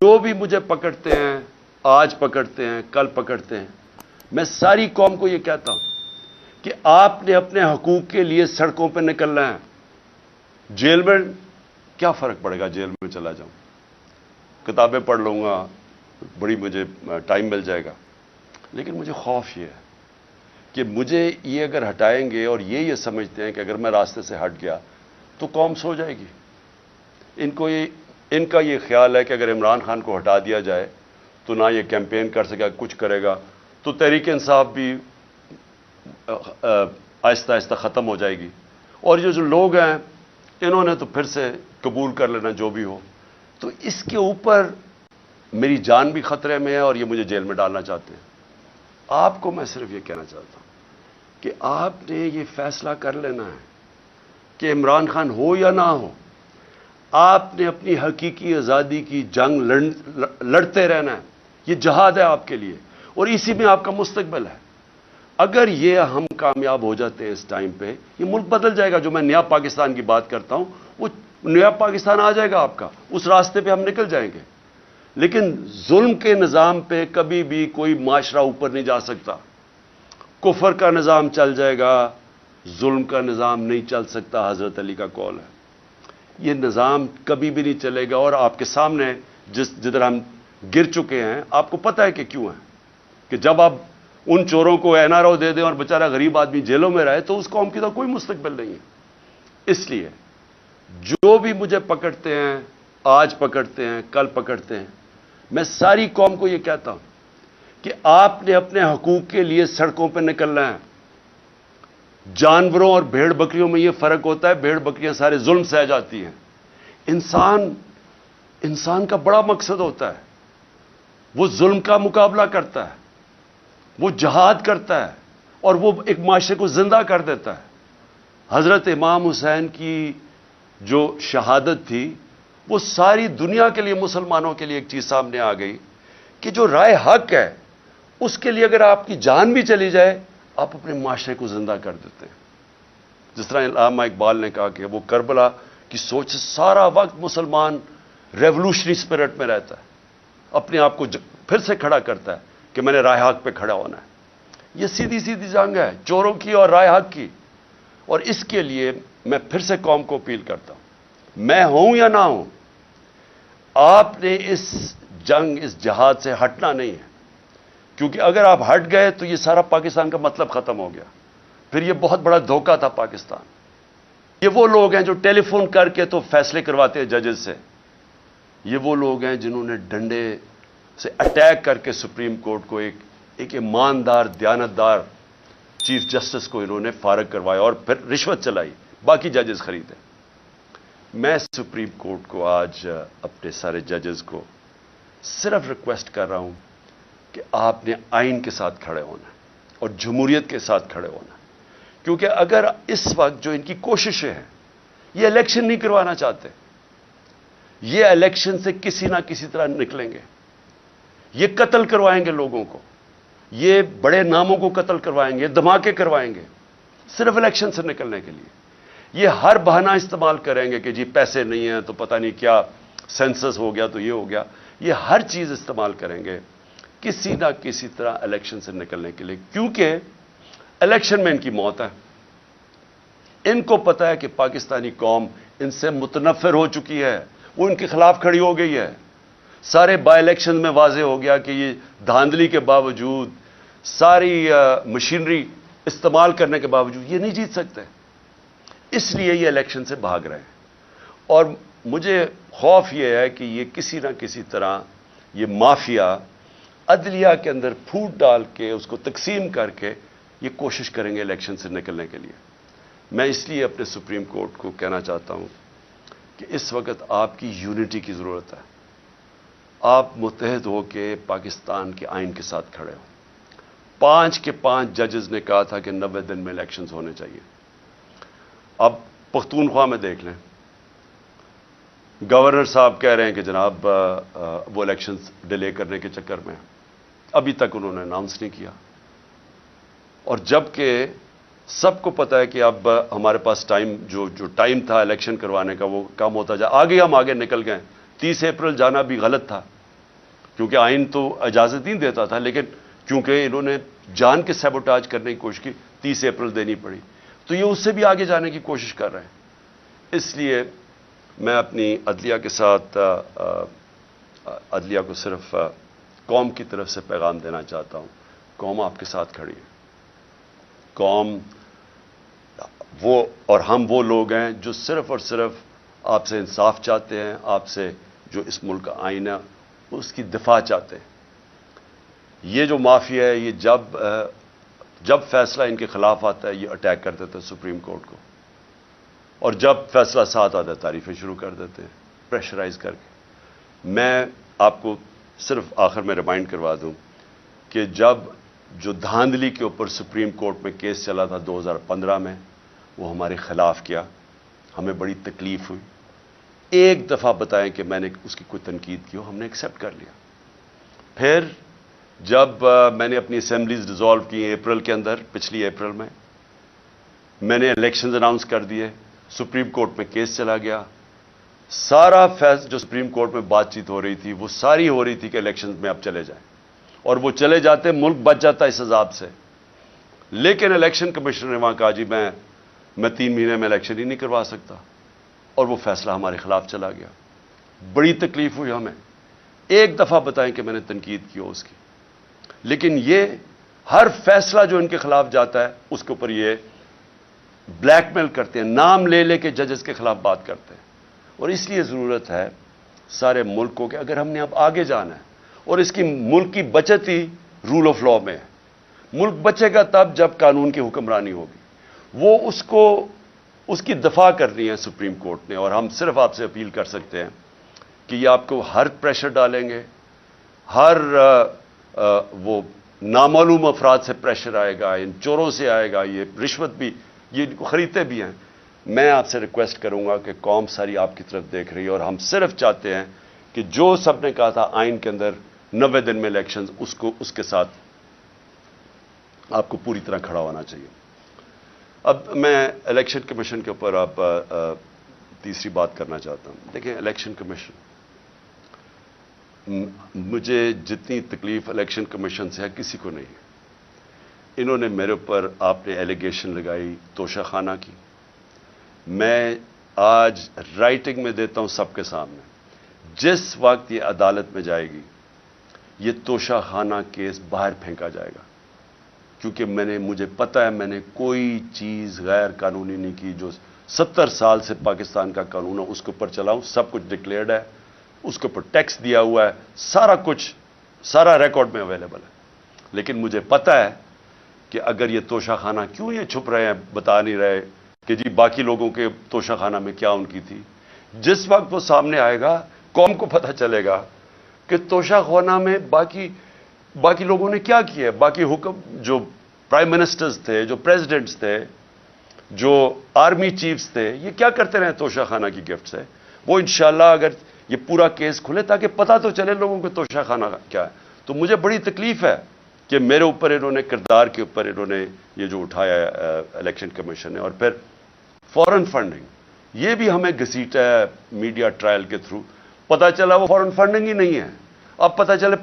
جو بھی مجھے پکڑتے ہیں، آج پکڑتے ہیں، کل پکڑتے ہیں، میں ساری قوم کو یہ کہتا ہوں کہ آپ نے اپنے حقوق کے لیے سڑکوں پہ نکلنا ہے۔ جیل میں کیا فرق پڑے گا؟ جیل میں چلا جاؤں، کتابیں پڑھ لوں گا، بڑی مجھے ٹائم مل جائے گا، لیکن مجھے خوف یہ ہے کہ مجھے یہ اگر ہٹائیں گے اور یہ سمجھتے ہیں کہ اگر میں راستے سے ہٹ گیا تو قوم سو جائے گی۔ ان کا یہ خیال ہے کہ اگر عمران خان کو ہٹا دیا جائے تو نہ یہ کیمپین کر سکے، کچھ کرے گا، تو تحریک انصاف بھی آہستہ آہستہ ختم ہو جائے گی، اور یہ جو لوگ ہیں انہوں نے تو پھر سے قبول کر لینا جو بھی ہو۔ تو اس کے اوپر میری جان بھی خطرے میں ہے اور یہ مجھے جیل میں ڈالنا چاہتے ہیں۔ آپ کو میں صرف یہ کہنا چاہتا ہوں کہ آپ نے یہ فیصلہ کر لینا ہے کہ عمران خان ہو یا نہ ہو، آپ نے اپنی حقیقی آزادی کی جنگ لڑتے رہنا ہے۔ یہ جہاد ہے آپ کے لیے اور اسی میں آپ کا مستقبل ہے۔ اگر یہ ہم کامیاب ہو جاتے ہیں اس ٹائم پہ، یہ ملک بدل جائے گا۔ جو میں نیا پاکستان کی بات کرتا ہوں، وہ نیا پاکستان آ جائے گا آپ کا، اس راستے پہ ہم نکل جائیں گے۔ لیکن ظلم کے نظام پہ کبھی بھی کوئی معاشرہ اوپر نہیں جا سکتا۔ کفر کا نظام چل جائے گا، ظلم کا نظام نہیں چل سکتا، حضرت علی کا قول ہے۔ یہ نظام کبھی بھی نہیں چلے گا، اور آپ کے سامنے جدھر ہم گر چکے ہیں، آپ کو پتہ ہے کہ کیوں ہے، کہ جب آپ ان چوروں کو این آر او دے دیں اور بیچارہ غریب آدمی جیلوں میں رہے تو اس قوم کی تو کوئی مستقبل نہیں ہے۔ اس لیے جو بھی مجھے پکڑتے ہیں، آج پکڑتے ہیں، کل پکڑتے ہیں، میں ساری قوم کو یہ کہتا ہوں کہ آپ نے اپنے حقوق کے لیے سڑکوں پہ نکلنا ہے۔ جانوروں اور بھیڑ بکریوں میں یہ فرق ہوتا ہے، بھیڑ بکریاں سارے ظلم سہ جاتی ہیں، انسان کا بڑا مقصد ہوتا ہے، وہ ظلم کا مقابلہ کرتا ہے، وہ جہاد کرتا ہے، اور وہ ایک معاشرے کو زندہ کر دیتا ہے۔ حضرت امام حسین کی جو شہادت تھی، وہ ساری دنیا کے لیے، مسلمانوں کے لیے ایک چیز سامنے آ گئی کہ جو رائے حق ہے اس کے لیے اگر آپ کی جان بھی چلی جائے، آپ اپنے معاشرے کو زندہ کر دیتے ہیں۔ جس طرح علامہ اقبال نے کہا کہ وہ کربلا کی سوچ سے سارا وقت مسلمان ریولوشنری اسپرٹ میں رہتا ہے، اپنے آپ کو پھر سے کھڑا کرتا ہے کہ میں نے رائے حق پہ کھڑا ہونا ہے۔ یہ سیدھی سیدھی جنگ ہے چوروں کی اور رائے حق کی، اور اس کے لیے میں پھر سے قوم کو اپیل کرتا ہوں، میں ہوں یا نہ ہوں، آپ نے اس جنگ، اس جہاد سے ہٹنا نہیں ہے، کیونکہ اگر آپ ہٹ گئے تو یہ سارا پاکستان کا مطلب ختم ہو گیا، پھر یہ بہت بڑا دھوکہ تھا پاکستان۔ یہ وہ لوگ ہیں جو ٹیلی فون کر کے تو فیصلے کرواتے ہیں ججز سے، یہ وہ لوگ ہیں جنہوں نے ڈنڈے سے اٹیک کر کے سپریم کورٹ کو ایک ایماندار، دیانتدار چیف جسٹس کو انہوں نے فارغ کروایا اور پھر رشوت چلائی، باقی ججز خریدے۔ میں سپریم کورٹ کو آج اپنے سارے ججز کو صرف ریکویسٹ کر رہا ہوں کہ آپ نے آئین کے ساتھ کھڑے ہونا ہے اور جمہوریت کے ساتھ کھڑے ہونا ہے، کیونکہ اگر اس وقت جو ان کی کوششیں ہیں، یہ الیکشن نہیں کروانا چاہتے، یہ الیکشن سے کسی نہ کسی طرح نکلیں گے، یہ قتل کروائیں گے لوگوں کو، یہ بڑے ناموں کو قتل کروائیں گے، دھماکے کروائیں گے، صرف الیکشن سے نکلنے کے لیے۔ یہ ہر بہانہ استعمال کریں گے کہ جی پیسے نہیں ہیں تو پتہ نہیں کیا، سینسس ہو گیا تو یہ ہو گیا، یہ ہر چیز استعمال کریں گے کسی نہ کسی طرح الیکشن سے نکلنے کے لیے، کیونکہ الیکشن میں ان کی موت ہے۔ ان کو پتہ ہے کہ پاکستانی قوم ان سے متنفر ہو چکی ہے، وہ ان کے خلاف کھڑی ہو گئی ہے۔ سارے بائی الیکشن میں واضح ہو گیا کہ یہ دھاندلی کے باوجود، ساری مشینری استعمال کرنے کے باوجود یہ نہیں جیت سکتے، اس لیے یہ الیکشن سے بھاگ رہے ہیں۔ اور مجھے خوف یہ ہے کہ یہ کسی نہ کسی طرح یہ مافیا عدلیہ کے اندر پھوٹ ڈال کے اس کو تقسیم کر کے یہ کوشش کریں گے الیکشن سے نکلنے کے لیے۔ میں اس لیے اپنے سپریم کورٹ کو کہنا چاہتا ہوں کہ اس وقت آپ کی یونٹی کی ضرورت ہے، آپ متحد ہو کے پاکستان کے آئین کے ساتھ کھڑے ہوں۔ 5 کے 5 ججز نے کہا تھا کہ 90 دن میں الیکشنز ہونے چاہیے۔ اب پختونخوا میں دیکھ لیں، گورنر صاحب کہہ رہے ہیں کہ جناب وہ الیکشنز ڈیلے کرنے کے چکر میں ابھی تک انہوں نے اناؤنس نہیں کیا، اور جبکہ سب کو پتہ ہے کہ اب ہمارے پاس ٹائم، جو ٹائم تھا الیکشن کروانے کا وہ کم ہوتا جا، آگے ہم آگے نکل گئے۔ 30 اپریل جانا بھی غلط تھا، کیونکہ آئین تو اجازت نہیں دیتا تھا، لیکن کیونکہ انہوں نے جان کے سیبوٹاج کرنے کی کوشش کی، 30 اپریل دینی پڑی، تو یہ اس سے بھی آگے جانے کی کوشش کر رہے ہیں۔ اس لیے میں اپنی عدلیہ کے ساتھ عدلیہ کو صرف قوم کی طرف سے پیغام دینا چاہتا ہوں، قوم آپ کے ساتھ کھڑی ہے۔ قوم وہ اور ہم وہ لوگ ہیں جو صرف اور صرف آپ سے انصاف چاہتے ہیں، آپ سے جو اس ملک کا آئین ہے اس کی دفاع چاہتے ہیں۔ یہ جو مافیا ہے، یہ جب فیصلہ ان کے خلاف آتا ہے یہ اٹیک کر دیتے ہیں سپریم کورٹ کو، اور جب فیصلہ ساتھ آتا ہے تعریفیں شروع کر دیتے ہیں پریشرائز کر کے۔ میں آپ کو صرف آخر میں ریمائنڈ کروا دوں کہ جب جو دھاندلی کے اوپر سپریم کورٹ میں کیس چلا تھا 2015 میں، وہ ہمارے خلاف کیا، ہمیں بڑی تکلیف ہوئی۔ ایک دفعہ بتائیں کہ میں نے اس کی کوئی تنقید کی ہو، ہم نے ایکسیپٹ کر لیا۔ پھر جب میں نے اپنی اسمبلیز ڈیزالو کی اپریل کے اندر، پچھلی اپریل میں نے الیکشنز اناؤنس کر دیے، سپریم کورٹ میں کیس چلا گیا، سارا جو سپریم کورٹ میں بات چیت ہو رہی تھی وہ ساری ہو رہی تھی کہ الیکشنز میں اب چلے جائیں، اور وہ چلے جاتے، ملک بچ جاتا اس عذاب سے۔ لیکن الیکشن کمیشنر نے وہاں کہا جی میں 3 مہینے میں الیکشن ہی نہیں کروا سکتا، اور وہ فیصلہ ہمارے خلاف چلا گیا۔ بڑی تکلیف ہوئی ہمیں، ایک دفعہ بتائیں کہ میں نے تنقید کی ہو اس کی، لیکن یہ ہر فیصلہ جو ان کے خلاف جاتا ہے اس کے اوپر یہ بلیک میل کرتے ہیں، نام لے لے کے ججز کے خلاف بات کرتے ہیں۔ اور اس لیے ضرورت ہے سارے ملک کو کہ اگر ہم نے اب آگے جانا ہے، اور اس کی ملک کی بچت ہی رول آف لا میں ہے۔ ملک بچے گا تب جب قانون کی حکمرانی ہوگی، وہ اس کی دفاع کرنی ہے سپریم کورٹ نے، اور ہم صرف آپ سے اپیل کر سکتے ہیں کہ یہ آپ کو ہر پریشر ڈالیں گے، ہر وہ نامعلوم افراد سے پریشر آئے گا، ان چوروں سے آئے گا، یہ رشوت بھی یہ خریدتے بھی ہیں۔ میں آپ سے ریکویسٹ کروں گا کہ قوم ساری آپ کی طرف دیکھ رہی ہے، اور ہم صرف چاہتے ہیں کہ جو سب نے کہا تھا آئین کے اندر 90 دن میں الیکشنز، اس کے ساتھ آپ کو پوری طرح کھڑا ہونا چاہیے۔ اب میں الیکشن کمیشن کے اوپر آپ تیسری بات کرنا چاہتا ہوں۔ دیکھیں، الیکشن کمیشن، مجھے جتنی تکلیف الیکشن کمیشن سے ہے کسی کو نہیں ہے۔ انہوں نے میرے اوپر، آپ نے ایلیگیشن لگائی توشہ خانہ کی، میں آج رائٹنگ میں دیتا ہوں سب کے سامنے، جس وقت یہ عدالت میں جائے گی یہ توشہ خانہ کیس باہر پھینکا جائے گا، کیونکہ مجھے پتہ ہے میں نے کوئی چیز غیر قانونی نہیں کی۔ جو 70 سال سے پاکستان کا قانون ہے اس کے اوپر چلاؤں، سب کچھ ڈکلیئرڈ ہے، اس کے اوپر ٹیکس دیا ہوا ہے، سارا کچھ، سارا ریکارڈ میں اویلیبل ہے۔ لیکن مجھے پتہ ہے کہ اگر یہ توشہ خانہ، کیوں یہ چھپ رہے ہیں، بتا نہیں رہے کہ جی باقی لوگوں کے توشہ خانہ میں کیا ان کی تھی۔ جس وقت وہ سامنے آئے گا قوم کو پتہ چلے گا کہ توشہ خانہ میں باقی لوگوں نے کیا کیا ہے، باقی حکم جو پرائم منسٹرز تھے، جو پریزیڈنٹس تھے، جو آرمی چیفز تھے، یہ کیا کرتے رہے توشہ خانہ کی گفٹ سے۔ وہ انشاءاللہ اگر یہ پورا کیس کھلے تاکہ پتہ تو چلے لوگوں کو توشہ خانہ کیا ہے۔ تو مجھے بڑی تکلیف ہے کہ میرے اوپر انہوں نے، کردار کے اوپر انہوں نے یہ جو اٹھایا ہے الیکشن کمیشن نے، اور پھر فورن فنڈنگ، یہ بھی ہمیں گھسیٹا ہے میڈیا ٹرائل کے تھرو۔ پتہ چلا وہ فورن فنڈنگ ہی نہیں ہے، اب پتہ چلے